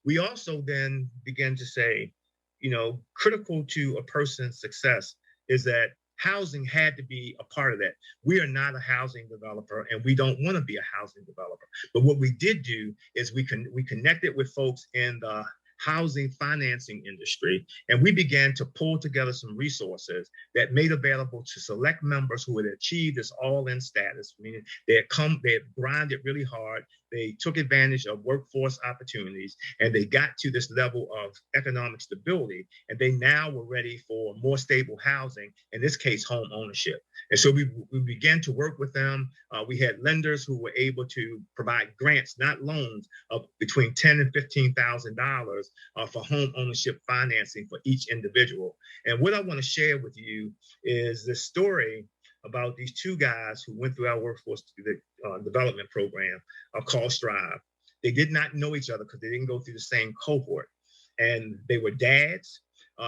We also then began to say, critical to a person's success is that housing had to be a part of that. We are not a housing developer, and we don't want to be a housing developer. But what we did do is we connected with folks in the housing financing industry, and we began to pull together some resources that made available to select members who had achieved this all-in status, meaning they had grinded really hard, they took advantage of workforce opportunities, and they got to this level of economic stability, and they now were ready for more stable housing, in this case, home ownership. And so we began to work with them. We had lenders who were able to provide grants, not loans, of between $10,000 and $15,000 for home ownership financing for each individual. And what I want to share with you is this story about these two guys who went through our workforce development program called Strive. They did not know each other because they didn't go through the same cohort. And they were dads.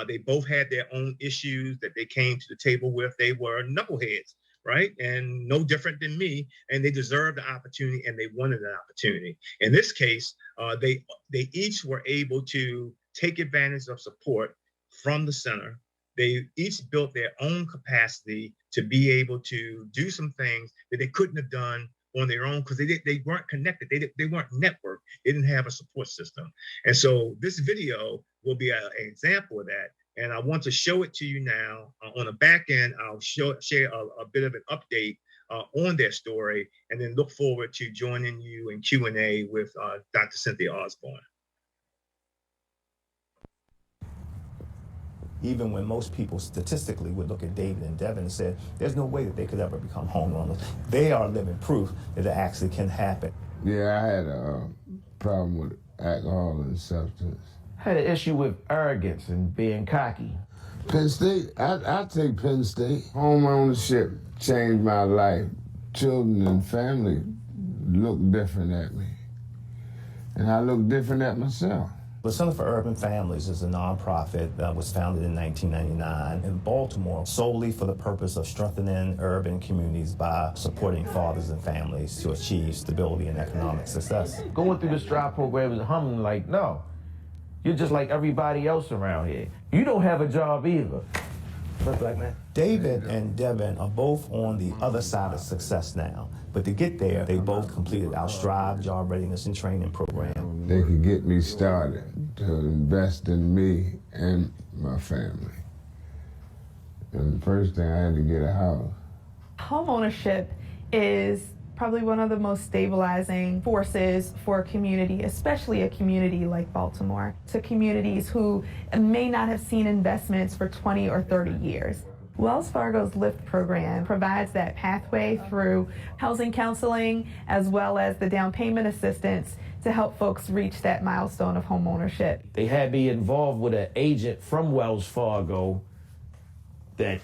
They both had their own issues that they came to the table with. They were knuckleheads, right? And no different than me. And they deserved the opportunity, and they wanted an opportunity. In this case, they each were able to take advantage of support from the center. They each built their own capacity to be able to do some things that they couldn't have done on their own because they weren't connected. They weren't networked. They didn't have a support system. And so this video will be an example of that. And I want to show it to you now. On the back end, I'll share a bit of an update on their story, and then look forward to joining you in Q&A with Dr. Cynthia Osborne. Even when most people statistically would look at David and Devin and say, there's no way that they could ever become homeowners. They are living proof that it actually can happen. Yeah, I had a problem with alcohol and substance. I had an issue with arrogance and being cocky. Penn State, I take Penn State. Home ownership changed my life. Children and family look different at me. And I look different at myself. The Center for Urban Families is a nonprofit that was founded in 1999 in Baltimore solely for the purpose of strengthening urban communities by supporting fathers and families to achieve stability and economic success. Going through the Strive program is humbling like, no, you're just like everybody else around here. You don't have a job either. What's black man? David and Devin are both on the other side of success now. But to get there, they both completed our Strive Job Readiness and Training program. They could get me started to invest in me and my family. And the first thing, I had to get a house. Homeownership is probably one of the most stabilizing forces for a community, especially a community like Baltimore, to communities who may not have seen investments for 20 or 30 years. Wells Fargo's LIFT program provides that pathway through housing counseling as well as the down payment assistance to help folks reach that milestone of home ownership. They had me involved with an agent from Wells Fargo that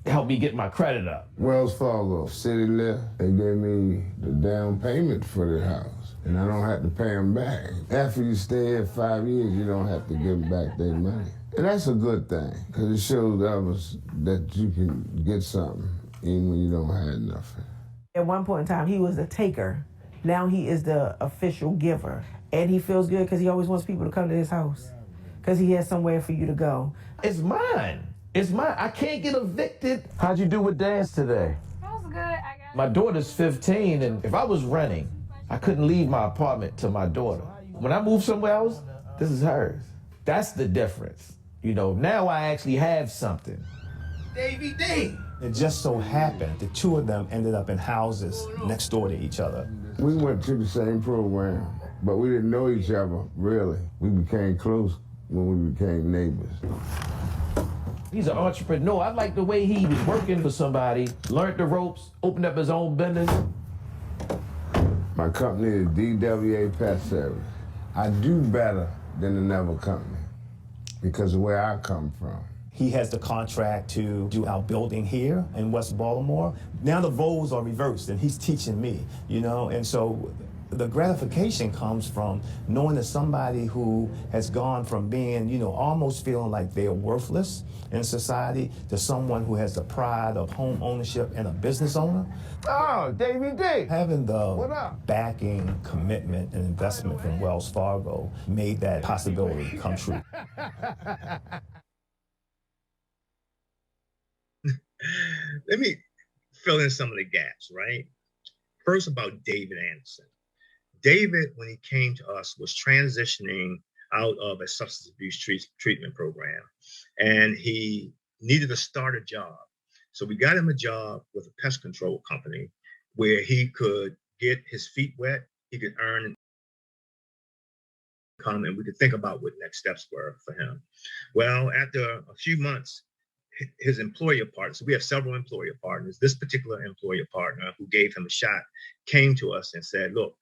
helped me get my credit up. Wells Fargo, City Lift, they gave me the down payment for the house, and I don't have to pay them back. After you stay here 5 years, you don't have to give them back their money. And that's a good thing, because it shows others that you can get something even when you don't have nothing. At one point in time, he was the taker. Now he is the official giver. And he feels good because he always wants people to come to his house, because he has somewhere for you to go. It's mine. It's mine. I can't get evicted. How'd you do with dance today? That was good. My daughter's 15, and if I was renting, I couldn't leave my apartment to my daughter. When I move somewhere else, this is hers. That's the difference. You know, now I actually have something. Davey D. It just so happened the two of them ended up in houses next door to each other. We went to the same program, but we didn't know each other, really. We became close when we became neighbors. He's an entrepreneur. I like the way he was working for somebody, learned the ropes, opened up his own business. My company is DWA Pet Service. I do better than another company because of where I come from. He has the contract to do our building here in West Baltimore. Now the roles are reversed, and he's teaching me, you know, and so The gratification comes from knowing that somebody who has gone from being, almost feeling like they're worthless in society to someone who has the pride of home ownership and a business owner. Oh, Davey D. Having What the up? backing, commitment, and investment from Wells Fargo made that possibility come true. Let me fill in some of the gaps, right? First, about David Anderson. David, when he came to us, was transitioning out of a substance abuse treatment program, and he needed to start a job. So we got him a job with a pest control company where he could get his feet wet, he could earn income, and we could think about what next steps were for him. Well, after a few months, his employer partner, so we have several employer partners, this particular employer partner who gave him a shot came to us and said, look,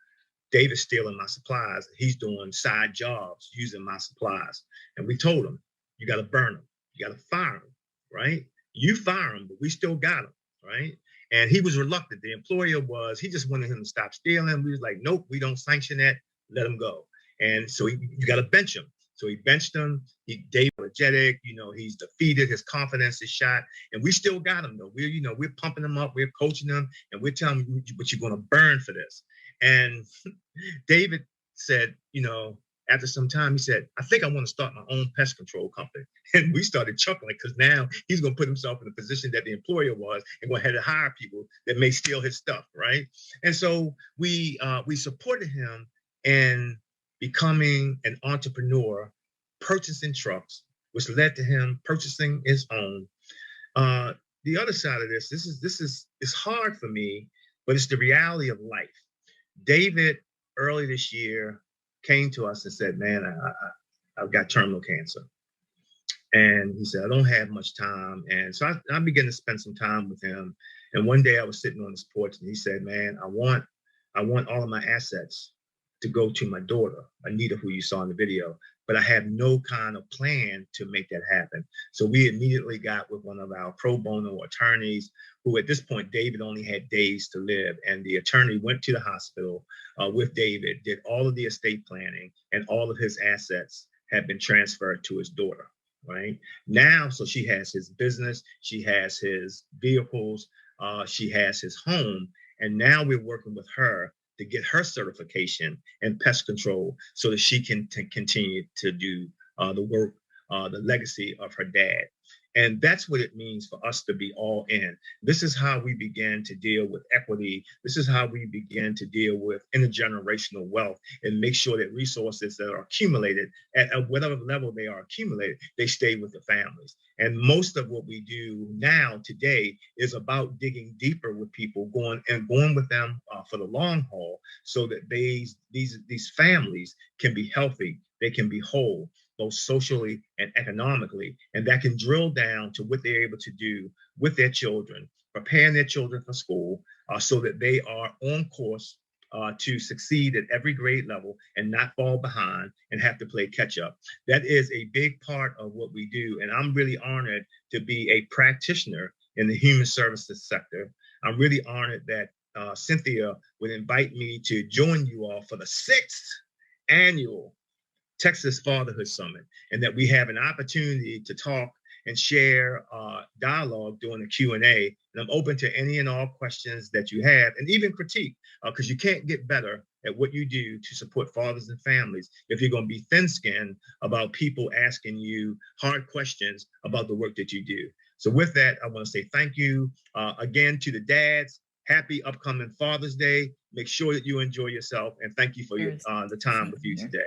David's stealing my supplies. He's doing side jobs using my supplies. And we told him, you got to burn him. You got to fire him, right? You fire him, but we still got him, right? And he was reluctant. The employer he just wanted him to stop stealing. We was like, nope, we don't sanction that. Let him go. And so you got to bench him. So he benched him. David energetic, he's defeated. His confidence is shot. And we still got him though. We're pumping him up. We're coaching him, and we're telling him what you're going to burn for this. And David said, after some time, he said, I think I want to start my own pest control company. And we started chuckling because now he's going to put himself in the position that the employer was and going to have to hire people that may steal his stuff, right? And so we supported him in becoming an entrepreneur, purchasing trucks, which led to him purchasing his own. The other side of this is it's hard for me, but it's the reality of life. David, early this year, came to us and said, man, I've got terminal cancer. And he said, I don't have much time. And so I began to spend some time with him. And one day I was sitting on his porch and he said, man, I want all of my assets to go to my daughter, Anita, who you saw in the video, but I have no kind of plan to make that happen. So we immediately got with one of our pro bono attorneys, who at this point, David only had days to live. And the attorney went to the hospital with David, did all of the estate planning, and all of his assets had been transferred to his daughter, right? Now, so she has his business, she has his vehicles, she has his home, and now we're working with her to get her certification in pest control so that she can continue to do the work, the legacy of her dad. And that's what it means for us to be all in. This is how we begin to deal with equity. This is how we begin to deal with intergenerational wealth and make sure that resources that are accumulated at whatever level they are accumulated, they stay with the families. And most of what we do now today is about digging deeper with people, going with them for the long haul, so that these families can be healthy, they can be whole, both socially and economically, and that can drill down to what they're able to do with their children, preparing their children for school, so that they are on course to succeed at every grade level and not fall behind and have to play catch up. That is a big part of what we do, and I'm really honored to be a practitioner in the human services sector. I'm really honored that Cynthia would invite me to join you all for the 6th annual Texas Fatherhood Summit, and that we have an opportunity to talk and share dialogue during the Q&A. And I'm open to any and all questions that you have, and even critique, because you can't get better at what you do to support fathers and families if you're going to be thin-skinned about people asking you hard questions about the work that you do. So with that, I want to say thank you again to the dads. Happy upcoming Father's Day. Make sure that you enjoy yourself, and thank you for the time with you today.